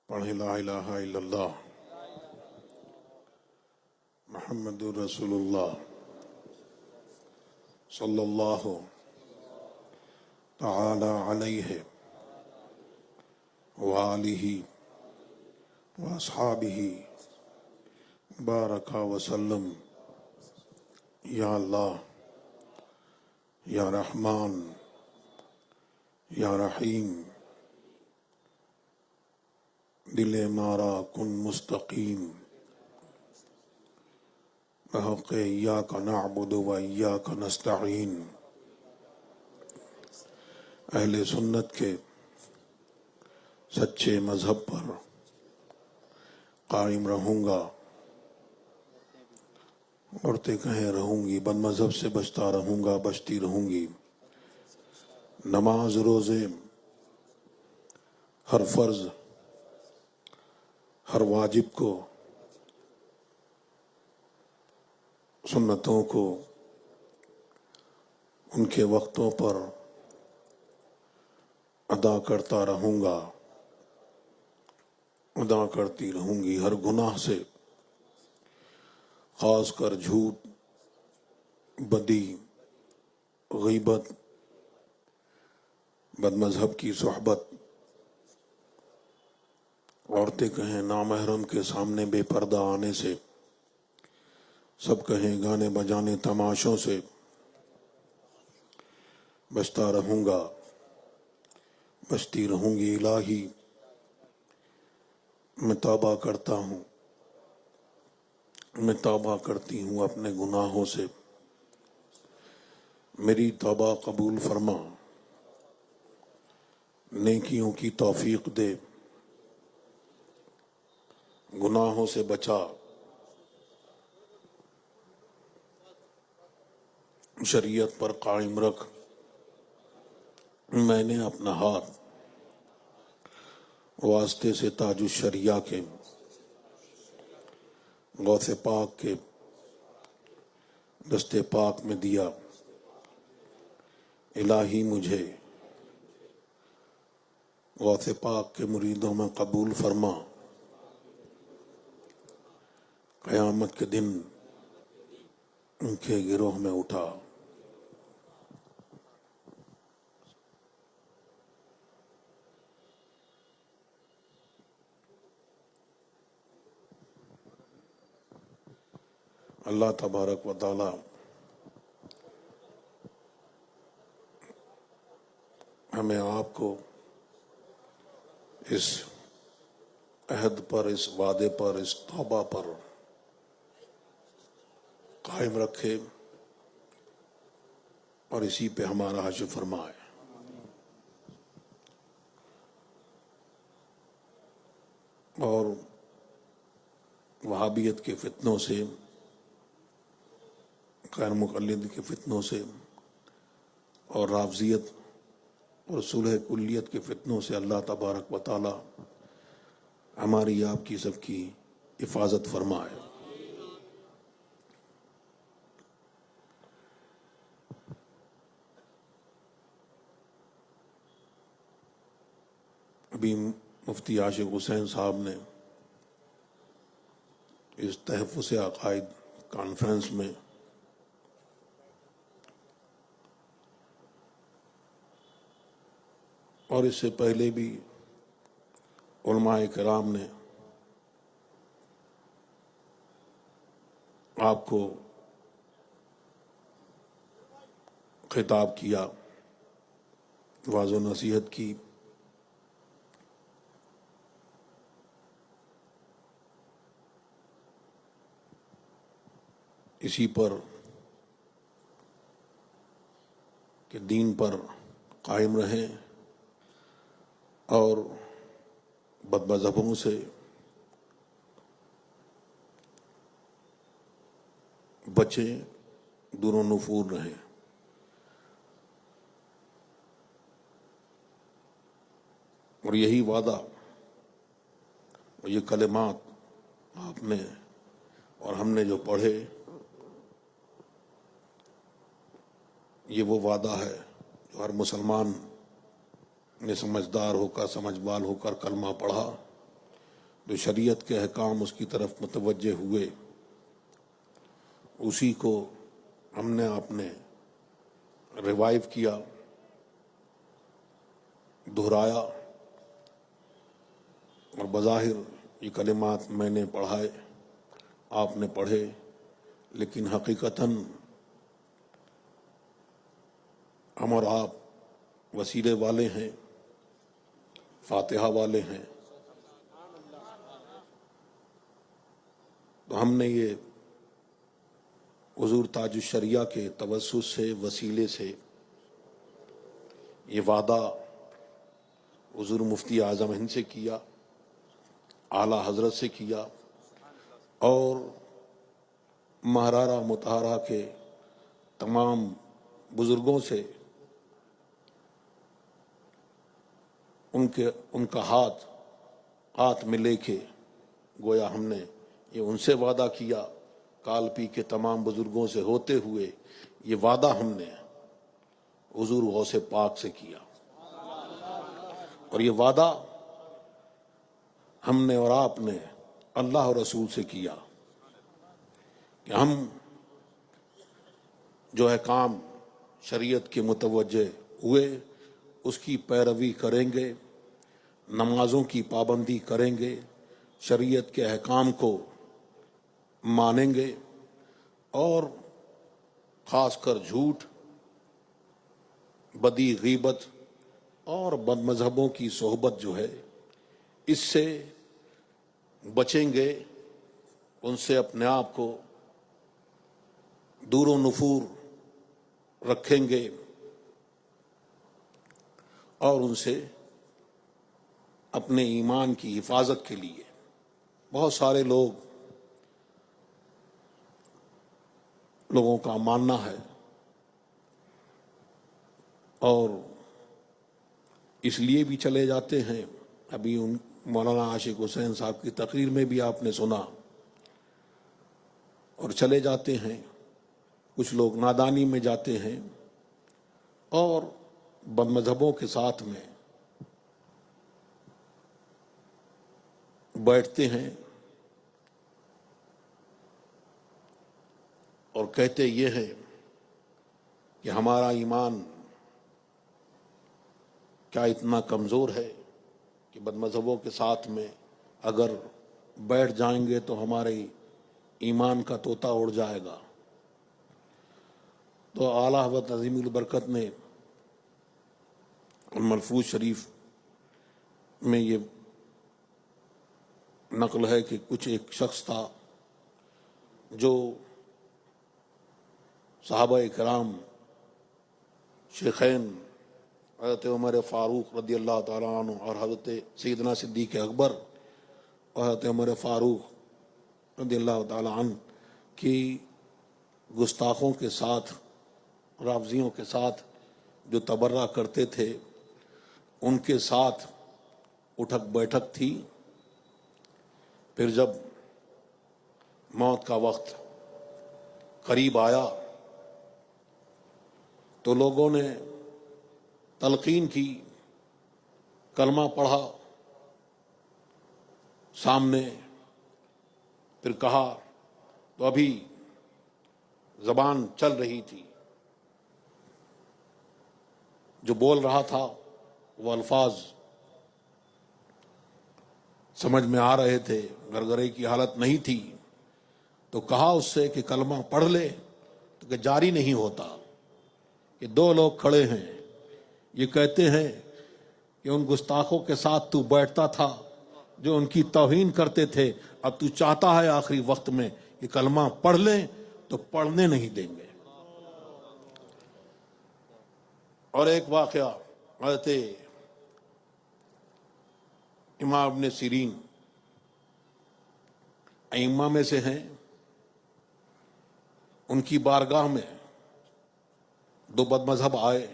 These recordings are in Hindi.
पढ़े ला इलाहा इल्लल्लाह मुहम्मदुर रसूलुल्लाह सल्लल्लाहु तआला अलैहि व आलिहि व अस्हाबिहि बारका वसल्लम। या अल्लाह, या रहमान, या रहीम, दिले मारा कुन मुस्तकीम, बहक़ इय्याका नअबुदु व इय्याका नस्तईन। अहले सुन्नत के सच्चे मजहब पर कायम रहूँगा। औरतें कहें रहूँगी, बद मजहब से बचता रहूँगा, बचती रहूँगी। नमाज रोज़े, हर फर्ज, हर वाजिब को, सुन्नतों को उनके वक्तों पर अदा करता रहूँगा, अदा करती रहूँगी। हर गुनाह से, खास कर झूठ, बदी, गीबत, बदमजहब की सोहबत, औरतें कहें नामहरम के सामने बेपर्दा आने से, सब कहें गाने बजाने तमाशों से बचता रहूँगा, बचती रहूँगी। इलाही, मैं तौबा करता हूँ, मैं तौबा करती हूँ अपने गुनाहों से। मेरी तौबा कबूल फरमा, नेकियों की तौफीक दे, गुनाहों से बचा, शरीयत पर कायम रख। मैंने अपना हाथ वास्ते से ताजुश शरिया के, गौसे पाक के दस्ते पाक में दिया। इलाही, मुझे गौसे पाक के मुरीदों में कबूल फरमा। क़यामत के दिन उनके गिरोह में उठा। अल्लाह तबारक व तआला हमें आपको इस अहद पर, इस वादे पर, इस तौबा पर कायम रखे और इसी पे हमारा हश्र फरमाए। और वहाबियत के फितनों से, गैर मुक़ल्लिद के फितनों से और राफ़ज़ियत और सुलह कुल्लियत के फितनों से अल्लाह तबारक व तआला हमारी आपकी सबकी हिफाजत फरमाए। अभी मुफ्ती आशिक हुसैन साहब ने इस तहफ़्फ़ुज़ अक़ाइद कॉन्फ्रेंस में और इससे पहले भी उलमाए किराम ने आपको खिताब किया, वाज़ो नसीहत की। इसी पर कि दीन पर कायम रहें और बदमज़हबों से बचें, दूरों नुफूर रहें। और यही वादा और ये कलिमात आपने और हमने जो पढ़े, ये वो वादा है जो हर मुसलमान ने समझदार होकर, समझबाल होकर कलमा पढ़ा जो शरीयत के अहकाम उसकी तरफ मुतवज्जे हुए, उसी को हमने आपने रिवाइव किया, दोहराया। और बज़ाहिर ये कलिमात मैंने पढ़ाए, आपने पढ़े, लेकिन हकीकतन हम और आप वसीले वाले हैं, फातिहा वाले हैं। तो हमने ये हुजूर ताजुश शरिया के तवस्सुस से, वसीले से ये वादा हुजूर मुफ्ती आज़म हिंद से किया, आला हजरत से किया, और महरारा मुतहरा के तमाम बुजुर्गों से उनका हाथ में लेके गोया हमने ये उनसे वादा किया, कालपी के तमाम बुजुर्गों से होते हुए ये वादा हमने हुजूर गौसे पाक से किया। और ये वादा हमने और आपने अल्लाह और रसूल से किया कि हम जो है काम शरीयत के मुतवज्जे हुए उसकी पैरवी करेंगे, नमाजों की पाबंदी करेंगे, शरीयत के अहकाम को मानेंगे, और ख़ासकर झूठ, बदी, गीबत और बदमज़हबों की सोहबत जो है इससे बचेंगे, उनसे अपने आप को दूर नुफूर रखेंगे और उनसे अपने ईमान की हिफाजत के लिए बहुत सारे लोगों का मानना है, और इसलिए भी चले जाते हैं। अभी उन मौलाना आशिक हुसैन साहब की तकरीर में भी आपने सुना, और चले जाते हैं। कुछ लोग नादानी में जाते हैं और बदमज़हबों के साथ में बैठते हैं और कहते ये हैं कि हमारा ईमान क्या इतना कमज़ोर है कि बदमज़हबों के साथ में अगर बैठ जाएंगे तो हमारे ईमान का तोता उड़ जाएगा। तो आला हज़रत अज़ीमुल बरकत ने मलफूज शरीफ में ये नकल है कि कुछ एक शख्स था जो सहाबा इकराम शेखैन हज़रत उमर फ़ारूक रज़ी अल्लाह ताला अन्हु और हज़रत सैयदना सिद्दीक़ अकबर और हज़रत उमर फ़ारूक रज़ी अल्लाह ताला अन्हु की गुस्ताखों के साथ, राफ़ज़ियों के साथ जो तबर्रा करते थे, उनके साथ उठक बैठक थी। फिर जब मौत का वक्त करीब आया तो लोगों ने तलकीन की, कलमा पढ़ा सामने, फिर कहा। तो अभी ज़बान चल रही थी, जो बोल रहा था वो अल्फाज समझ में आ रहे थे, गरगरे की हालत नहीं थी। तो कहा उससे कि कलमा पढ़ ले, तो कि जारी नहीं होता। कि दो लोग खड़े हैं, ये कहते हैं कि उन गुस्ताखों के साथ तू बैठता था जो उनकी तौहीन करते थे, अब तू चाहता है आखिरी वक्त में कि कलमा पढ़ ले, तो पढ़ने नहीं देंगे। और एक वाक़या हज़रत इमाम इब्न सीरीन अइम्मा में से हैं, उनकी बारगाह में दो बदमज़हब आए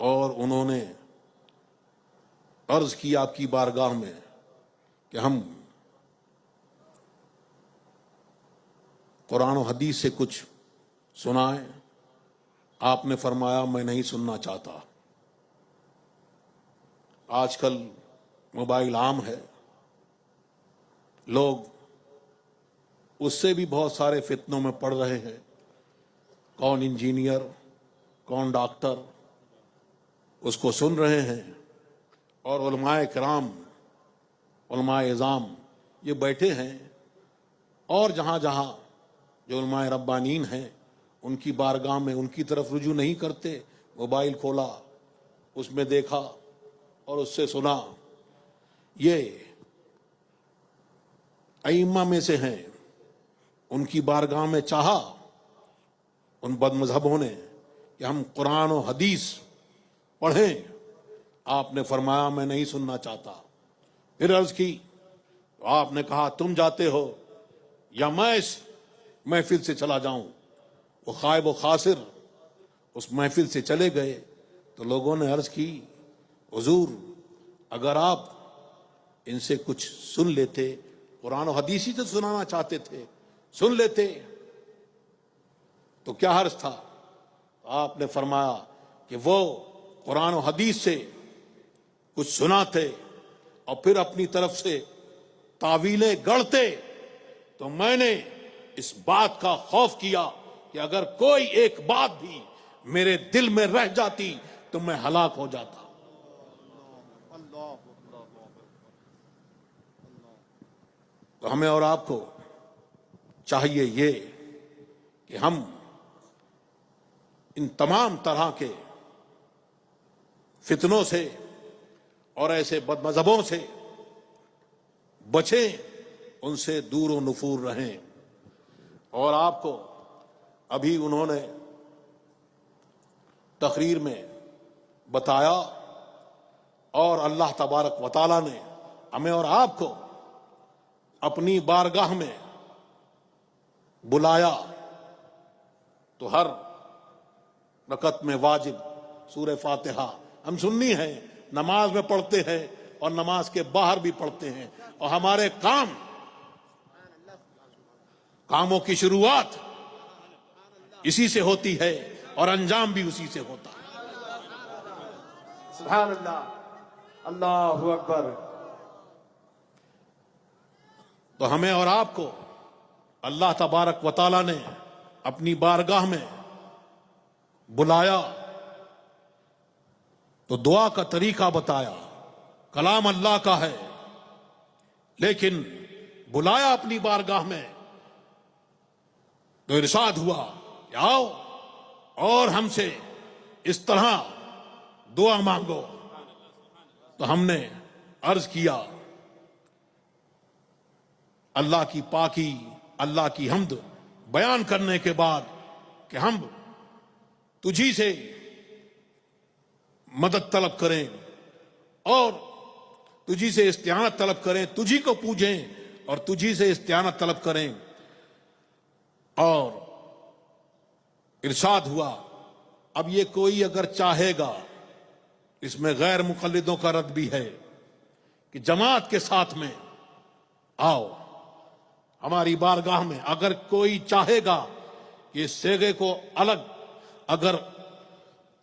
और उन्होंने अर्ज़ किया आपकी बारगाह में कि हम कुरान और हदीस से कुछ सुनाएं। आपने फरमाया मैं नहीं सुनना चाहता। आजकल मोबाइल आम है, लोग उससे भी बहुत सारे फितनों में पड़ रहे हैं। कौन इंजीनियर, कौन डॉक्टर, उसको सुन रहे हैं। और उलमाए किराम, उलमाए इज़ाम ये बैठे हैं, और जहाँ जहाँ जो उलमाए रब्बानीन हैं उनकी बारगाह में उनकी तरफ रुजू नहीं करते। मोबाइल खोला, उसमें देखा और उससे सुना। ये अइम्मा में से हैं, उनकी बारगाह में चाहा उन बदमज़हबों ने कि हम कुरान और हदीस पढ़ें। आपने फरमाया मैं नहीं सुनना चाहता। फिर अर्ज की तो आपने कहा तुम जाते हो या मैं इस महफिल से चला जाऊं। वो खाइब व खासिर उस महफिल से चले गए। तो लोगों ने अर्ज की हुजूर अगर आप इनसे कुछ सुन लेते, कुरान और हदीस ही तो सुनाना चाहते थे, सुन लेते तो क्या हर्ज था। आपने फरमाया कि वो कुरान और हदीस से कुछ सुनाते और फिर अपनी तरफ से तावीलें गढ़ते, तो मैंने इस बात का खौफ किया कि अगर कोई एक बात भी मेरे दिल में रह जाती तो मैं हलाक हो जाता। तो हमें और आपको चाहिए ये कि हम इन तमाम तरह के फितनों से और ऐसे बदमज़हबों से बचें, उनसे दूर व नुफूर रहें। और आपको अभी उन्होंने तकरीर में बताया और अल्लाह तबारक व तआला ने हमें और आपको अपनी बारगाह में बुलाया। तो हर रकत में वाजिब सूरह फातिहा हम सुन्नी है, नमाज में पढ़ते हैं और नमाज के बाहर भी पढ़ते हैं। और हमारे कामों की शुरुआत इसी से होती है और अंजाम भी उसी से होता है। सुभान अल्लाह, अल्लाहु अकबर। तो हमें और आपको अल्लाह तबारक व तआला ने अपनी बारगाह में बुलाया तो दुआ का तरीका बताया। कलाम अल्लाह का है, लेकिन बुलाया अपनी बारगाह में तो इरशाद हुआ कि आओ और हमसे इस तरह दुआ मांगो। तो हमने अर्ज किया अल्लाह की पाकी, अल्लाह की हम्द बयान करने के बाद कि हम तुझी से मदद तलब करें और तुझी से इस्तिआनत तलब करें, तुझी को पूजें और तुझी से इस्तिआनत तलब करें। और इरशाद हुआ अब ये कोई अगर चाहेगा, इसमें गैर मुक़ल्लिदों का रद्द भी है कि जमात के साथ में आओ हमारी बारगाह में। अगर कोई चाहेगा कि इस सेगे को अलग, अगर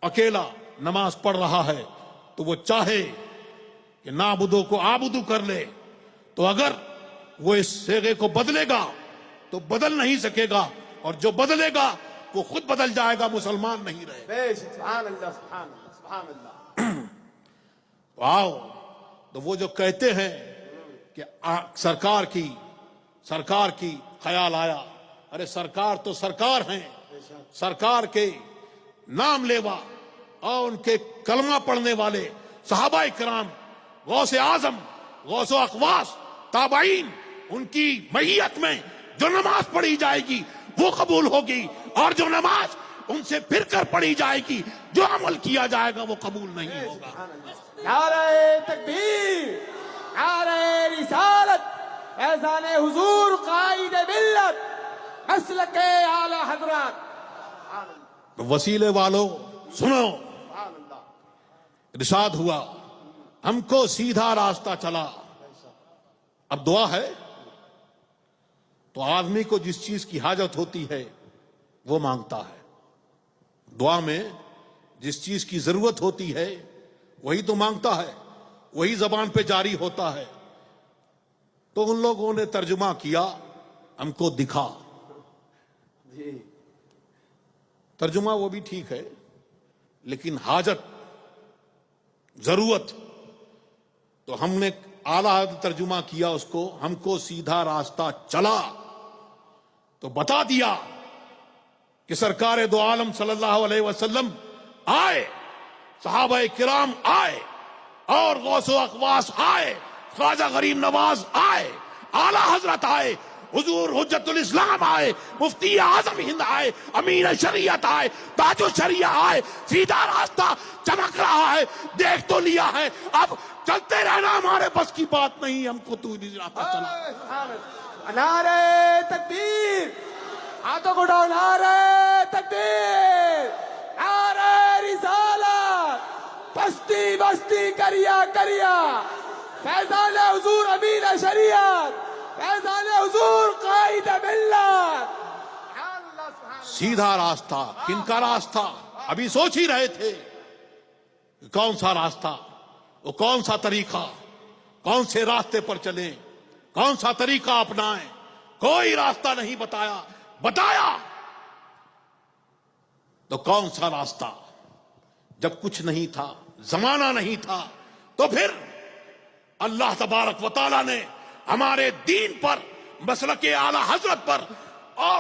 अकेला नमाज पढ़ रहा है तो वो चाहे कि नाबुदो को आबुदू कर ले, तो अगर वो इस सेगे को बदलेगा तो बदल नहीं सकेगा, और जो बदलेगा वो खुद बदल जाएगा, मुसलमान नहीं रहे। सुभान अल्लाह, सुभान अल्लाह, सुभान अल्लाह। तो आओ, तो वो जो कहते हैं कि सरकार की ख्याल आया, अरे सरकार तो सरकार हैं, सरकार के नाम लेवा और उनके कलमा पढ़ने वाले सहाबा इकराम, गौसे आजम, गौसो अखवास, ताबाइन, उनकी मैयत में जो नमाज पढ़ी जाएगी वो कबूल होगी, और जो नमाज उनसे फिर कर पढ़ी जाएगी, जो अमल किया जाएगा वो कबूल नहीं होगा। नारे तकबीर, नारे रिसालत, फैज़ाने हुजूर, कायद मिल्लत, मसलके आला हजरत। तो वसीले वालों सुनो, इरशाद हुआ हमको सीधा रास्ता चला। अब दुआ है तो आदमी को जिस चीज की हाजत होती है वो मांगता है। दुआ में जिस चीज की जरूरत होती है वही तो मांगता है, वही जबान पे जारी होता है। तो उन लोगों ने तर्जुमा किया, हमको दिखा। जी तर्जुमा वो भी ठीक है, लेकिन हाजत, जरूरत, तो हमने आला तर्जुमा किया उसको, हमको सीधा रास्ता चला तो बता दिया कि सरकार दो आलम सल्लल्लाहु अलैहि वसल्लम आए, सहाबा किराम आए, और गौस अकवास आए, ख्वाजा गरीब नवाज आए, आला हजरत आए, हुजूर हुज्जतुल इस्लाम आए, मुफ्ती आजम हिंद आए, अमीर शरीयत आए, ताजो शरिया आए, सीधा रास्ता चमक रहा है, देख तो लिया है, अब चलते रहना हमारे बस की बात नहीं, हमको तू रास्ता चला। नारे तकबीर, हाथों को उठाओ, नारे तकबीर, नारे रिसालत, बस्ती बस्ती करिया करिया, फैजान हुजूर अमीर शरीयत, फैजान हुजूर कायद मिल्लत। सीधा रास्ता, किनका रास्ता? अभी सोच ही रहे थे कौन सा रास्ता, वो कौन सा तरीका, कौन से रास्ते पर चले, कौन सा तरीका अपनाएं। कोई रास्ता नहीं बताया, बताया तो कौन सा रास्ता? जब कुछ नहीं था, जमाना नहीं था, तो फिर अल्लाह तबारक व तआला ने हमारे दीन पर, मसलके आला हजरत पर, और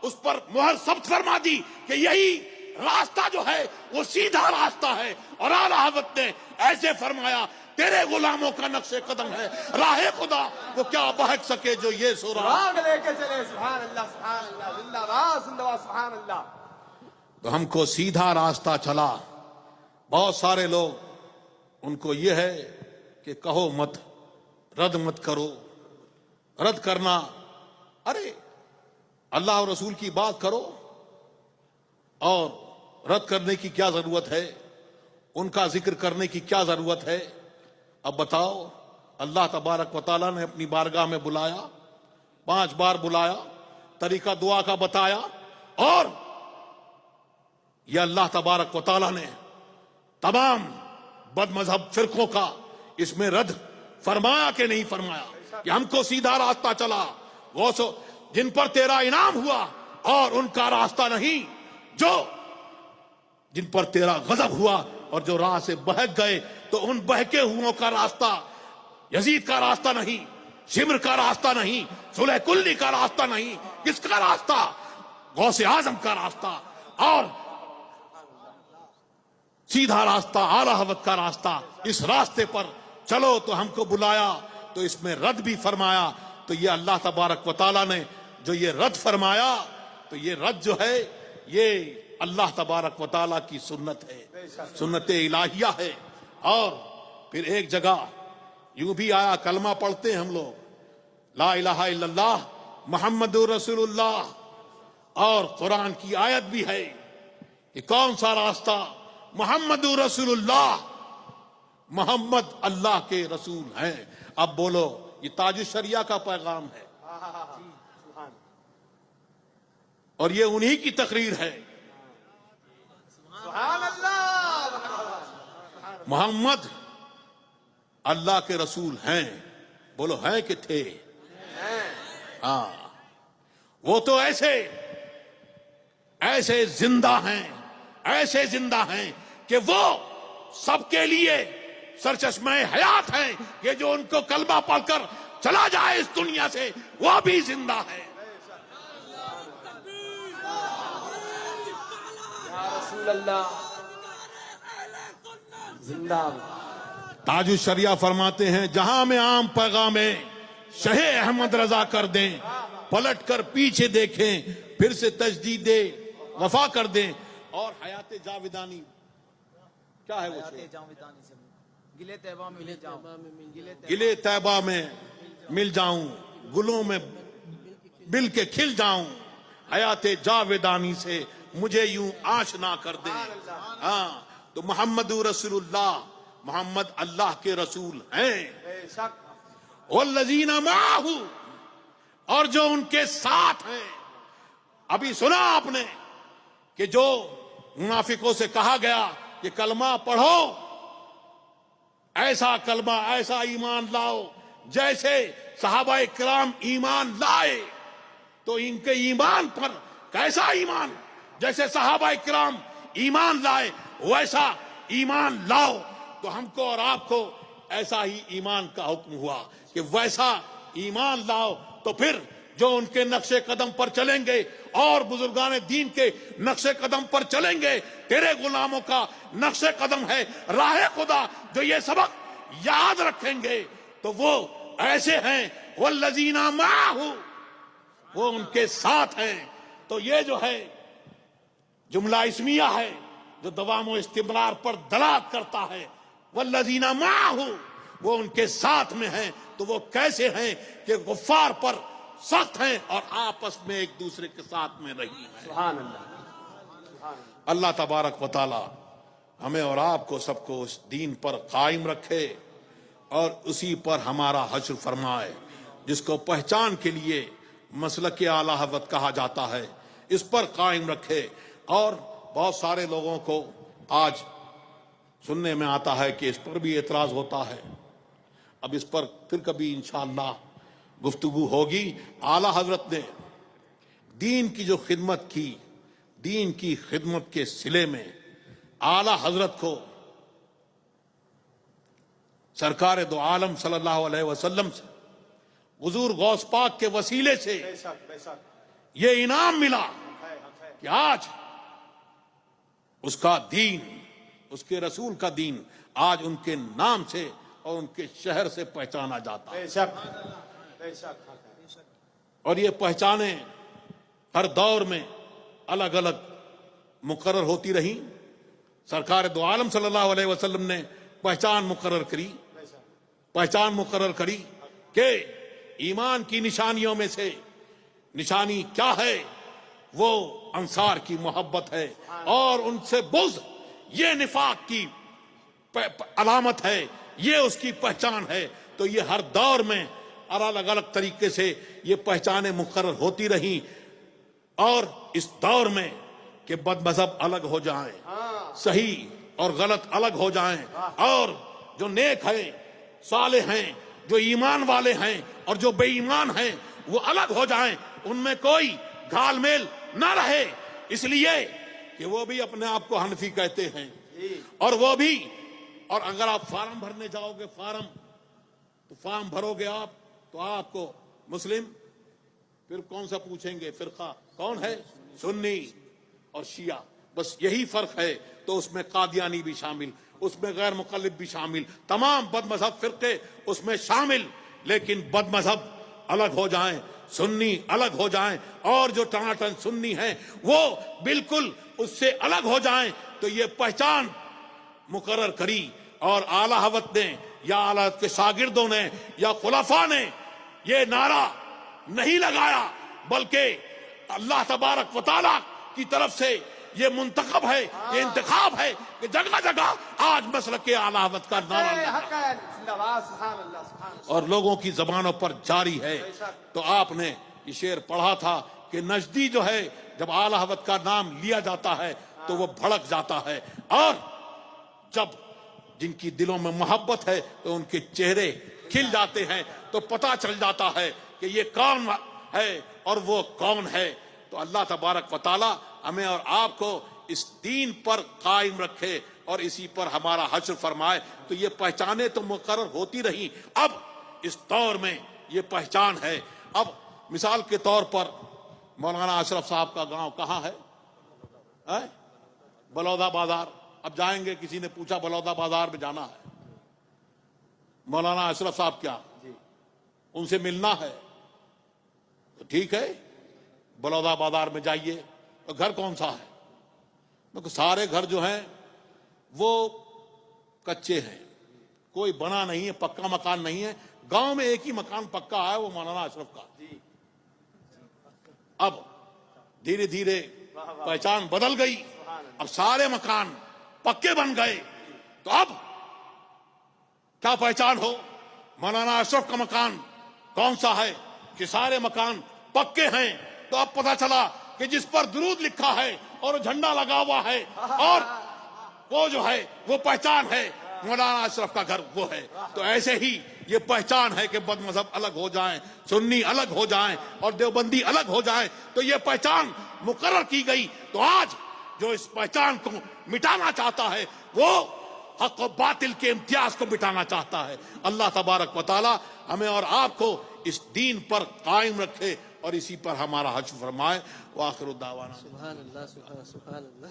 उस पर मुहर सब्त फरमा दी कि यही रास्ता जो है वो सीधा रास्ता है। और आला हजरत ने ऐसे फरमाया, तेरे गुलामों का नक्शे कदम है राहे खुदा, वो क्या बहक सके जो ये सो रहा लेके चले। सुभान अल्लाह, सुभान अल्लाह, जिंदाबाद जिंदाबाद, सुभान अल्लाह। तो हमको सीधा रास्ता चला। बहुत सारे लोग, उनको ये है कि कहो मत, रद्द मत करो, रद्द करना, अरे अल्लाह और रसूल की बात करो, और रद्द करने की क्या जरूरत है, उनका जिक्र करने की क्या जरूरत है। अब बताओ, अल्लाह तबारक व तआला ने अपनी बारगाह में बुलाया, 5 बार बुलाया, तरीका दुआ का बताया, और यह अल्लाह तबारक व तआला ने तमाम बदमजहब फिरकों का इसमें रद्द फरमाया कि नहीं फरमाया कि हमको सीधा रास्ता चला, वो सो जिन पर तेरा इनाम हुआ, और उनका रास्ता नहीं जो जिन पर तेरा गजब हुआ और जो राह से बहक गए, तो उन बहके हुओं का रास्ता यजीद का रास्ता नहीं, शिमर का रास्ता नहीं, सुलह कुल्ली का रास्ता नहीं, किसका रास्ता? गौसे आजम का रास्ता, और सीधा रास्ता, आला हजरत का रास्ता। इस रास्ते पर चलो, तो हमको बुलाया, तो इसमें रद्द भी फरमाया। तो ये अल्लाह तबारक व तआला ने जो ये रद्द फरमाया, तो ये रद्द जो है ये अल्लाह तबारक व तआला की सुन्नत है, सुन्नत इलाहिया है। और फिर एक जगह यूं भी आया, कलमा पढ़ते हैं हम लोग, ला इलाहा इल्लल्लाह मुहम्मदुर रसूलुल्लाह, और कुरान की आयत भी है कि कौन सा रास्ता? मुहम्मदुर रसूलुल्लाह, मोहम्मद अल्लाह के रसूल हैं। अब बोलो, ये ताज शरिया का पैगाम है, और ये उन्हीं की तकरीर है। सुभान अल्लाह, मोहम्मद अल्लाह के रसूल हैं। बोलो, हैं कि थे? हाँ, वो तो ऐसे ऐसे जिंदा हैं, ऐसे जिंदा हैं कि वो सबके लिए सरचश्मे हयात हैं, कि जो उनको कलमा पढ़कर चला जाए इस दुनिया से, वो भी जिंदा है। या रसूल अल्लाह, जिंदाबाद। ताजु शरिया फरमाते हैं, जहां में आम पैगामे शहे अहमद रजा कर दें, पलट कर पीछे देखें, फिर से तजदीदे वफा कर दें, और हयात जाविदानी क्या है? वो गिले तैबा में मिल जाऊं, गिले तैबा में मिल जाऊं, गुलों में बिल के खिल जाऊं, हयात जावेदानी से मुझे यूं आशना कर दे। हाँ, तो मोहम्मद रसूलुल्लाह, मोहम्मद अल्लाह के रसूल हैं। वल्लज़ीना माहू, और जो उनके साथ हैं। अभी सुना आपने कि जो मुनाफिकों से कहा गया कि कलमा पढ़ो, ऐसा कलमा, ऐसा ईमान लाओ जैसे सहाबा किराम ईमान लाए तो इनके ईमान पर कैसा ईमान, जैसे सहाबा किराम ईमान लाए वैसा ईमान लाओ। तो हमको और आपको ऐसा ही ईमान का हुक्म हुआ कि वैसा ईमान लाओ। तो फिर जो उनके नक्शे कदम पर चलेंगे और बुजुर्गान दीन के नक्शे कदम पर चलेंगे, तेरे गुलामों का नक्शे कदम है राह खुदा, जो ये सबक याद रखेंगे तो वो ऐसे हैं वल्लज़ीना माहू, वो उनके साथ हैं। तो ये जो है जुमला इस्मिया है जो दवाम इस्तिमरार पर दलालत करता है। वल्लज़ीना माहू, वो उनके साथ में हैं। तो वो कैसे हैं कि गुफ्फार पर सख्त हैं और आपस में एक दूसरे के साथ में रही हैं। सुभान अल्लाह। अल्लाह तबारक व तआला हमें और आपको सबको उस दीन पर कायम रखे और उसी पर हमारा हश्र फरमाए, जिसको पहचान के लिए मसलक आला हज़रत कहा जाता है, इस पर कायम रखे। और बहुत सारे लोगों को आज सुनने में आता है कि इस पर भी एतराज होता है। अब इस पर फिर कभी इंशाअल्लाह गुफ्तगू होगी। आला हजरत ने दीन की जो खिदमत की, दीन की खिदमत के सिले में आला हजरत को सरकार दो आलम सल्लल्लाहु अलैहि वसल्लम से, हुजूर गौस पाक के वसीले से ये इनाम मिला कि आज उसका दीन, उसके रसूल का दीन आज उनके नाम से और उनके शहर से पहचाना जाता है। और ये पहचाने हर दौर में अलग अलग मुकर्रर होती रही। सरकार दो आलम सल्लल्लाहु अलैहि वसल्लम ने पहचान मुकर्रर करी कि ईमान की निशानियों में से निशानी क्या है, वो अंसार की मोहब्बत है और उनसे बुग़्ज़ ये निफाक की अलामत है, ये उसकी पहचान है। तो ये हर दौर में अलग अलग तरीके से ये पहचानें मुकर्रर होती रही। और इस दौर में कि बदमज़हब अलग हो जाएं, सही और गलत अलग हो जाएं, और जो नेक हैं, सालेह हैं, जो ईमान वाले हैं और जो बेईमान हैं वो अलग हो जाएं, उनमें कोई घालमेल ना रहे। इसलिए कि वो भी अपने आप को हनफी कहते हैं और वो भी, और अगर आप फार्म भरने जाओगे, फार्म भरोगे आप, तो आपको मुस्लिम, फिर कौन सा पूछेंगे फिरका कौन है, सुन्नी और शिया, बस यही फर्क है। तो उसमें कादियानी भी शामिल, उसमें गैर मुक़ल्लिद भी शामिल, तमाम बदमज़हब फिरके उसमें शामिल। लेकिन बदमज़हब अलग हो जाएं, सुन्नी अलग हो जाएं, और जो टनाटन सुन्नी हैं वो बिल्कुल उससे अलग हो जाएं। तो ये पहचान मुकर्रर करी। और आला हज़रत ने या आला हज़रत के शागिर्दों ने या खुलाफा ने ये नारा नहीं लगाया, बल्कि अल्लाह तबारक व तआला की तरफ से ये मुंतखब है, ये इंतखाब है कि जगह जगह आज मसलक के आला हज़रत का नारा और लोगों की जबानों पर जारी है। तो आपने ये शेर पढ़ा था कि नजदी जो है, जब आला हज़रत का नाम लिया जाता है तो वो भड़क जाता है, और जब जिनकी दिलों में मोहब्बत है तो उनके चेहरे खिल जाते हैं। तो पता चल जाता है कि ये कौन है और वो कौन है। तो अल्लाह तबारक व तआला हमें और आपको इस दीन पर कायम रखे और इसी पर हमारा हश्र फरमाए। तो ये पहचाने तो मुकर्रर होती रही। अब इस दौर में ये पहचान है। अब मिसाल के तौर पर मौलाना अशरफ साहब का गांव कहाँ है? बलौदा बाजार। अब जाएंगे, किसी ने पूछा बलौदा बाजार में जाना है, मौलाना अशरफ साहब क्या उनसे मिलना है? तो ठीक है, बलौदा बाजार में जाइए। तो घर कौन सा है? तो सारे घर जो हैं वो कच्चे हैं, कोई बना नहीं है, पक्का मकान नहीं है। गांव में एक ही मकान पक्का है, वो मौलाना अशरफ का। अब धीरे धीरे पहचान बदल गई, अब सारे मकान पक्के बन गए। तो अब क्या पहचान हो? मौलाना अशरफ का मकान कौन सा है कि सारे मकान पक्के हैं। तो अब पता चला कि जिस पर दुरूद लिखा है और झंडा लगा हुआ है और वो जो है वो पहचान है, मौलाना अशरफ का घर वो है। तो ऐसे ही ये पहचान है कि बद मजहब अलग हो जाएं, सुन्नी अलग हो जाएं और देवबंदी अलग हो जाएं, तो ये पहचान मुकर्रर की गई। तो आज जो इस पहचान को मिटाना चाहता है वो हक और बातिल के इम्तियाज को मिटाना चाहता है। अल्लाह तबारक व तआला हमें और आपको इस दीन पर कायम रखे और इसी पर हमारा हश्र फरमाए। व आखिर दावाना सुभान अल्लाह, सुभान अल्लाह।